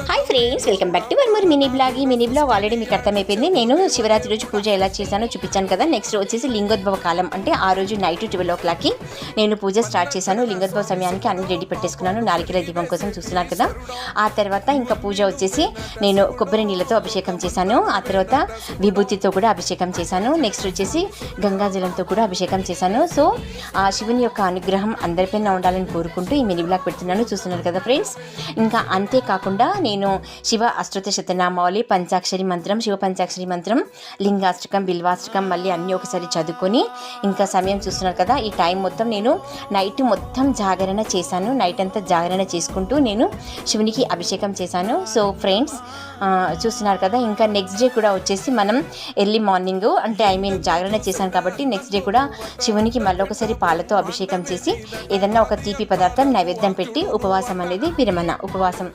Hi friends, welcome back to one more mini blog. ఈ mini blog already మీకు అర్థమైపోయింది. నేను శివరాత్రి రోజు పూజ ఎలా చేశానో చూపించాను కదా. నెక్స్ట్ వచ్చేసి లింగోద్భవ కాలం, అంటే ఆ రోజు నైట్ 12 నేను పూజ స్టార్ట్ చేశాను. లింగోద్భవ సమయానికి అన్ని రెడీ పెట్టేసుకున్నాను. నారికేల దీపం కోసం చూస్తున్నారు కదా. ఆ తర్వాత ఇంకా పూజ వచ్చేసి నేను కొబ్బరి నీళ్ళతో అభిషేకం చేశాను. ఆ తర్వాత విభూతితో కూడా అభిషేకం చేశాను. నెక్స్ట్ వచ్చేసి గంగాజలంతో కూడా అభిషేకం చేశాను. సో ఆ శివుని యొక్క అనుగ్రహం అందరిపైన ఉండాలని కోరుకుంటూ ఈ మినీ బ్లాగ్ పెడుతున్నాను. చూస్తున్నారు కదా ఫ్రెండ్స్. ఇంకా అంతేకాకుండా నేను శివ అష్టోత్తర శతనామావళి, పంచాక్షరి మంత్రం, శివ పంచాక్షరి మంత్రం, లింగాష్టకం, బిల్వాష్టకం మళ్ళీ అన్నీ ఒకసారి చదువుకొని ఇంకా సమయం చూస్తున్నారు కదా. ఈ టైం మొత్తం నేను నైట్ మొత్తం జాగరణ చేశాను. నైట్ అంతా జాగరణ చేసుకుంటూ నేను శివునికి అభిషేకం చేశాను. సో ఫ్రెండ్స్ చూస్తున్నారు కదా. ఇంకా నెక్స్ట్ డే కూడా వచ్చేసి మనం ఎర్లీ మార్నింగ్, అంటే జాగరణ చేశాను కాబట్టి నెక్స్ట్ డే కూడా శివునికి మళ్ళీ ఒకసారి పాలతో అభిషేకం చేసి ఏదన్నా ఒక తీపి పదార్థం నైవేద్యం పెట్టి ఉపవాసం అనేది విరమణ, ఉపవాసం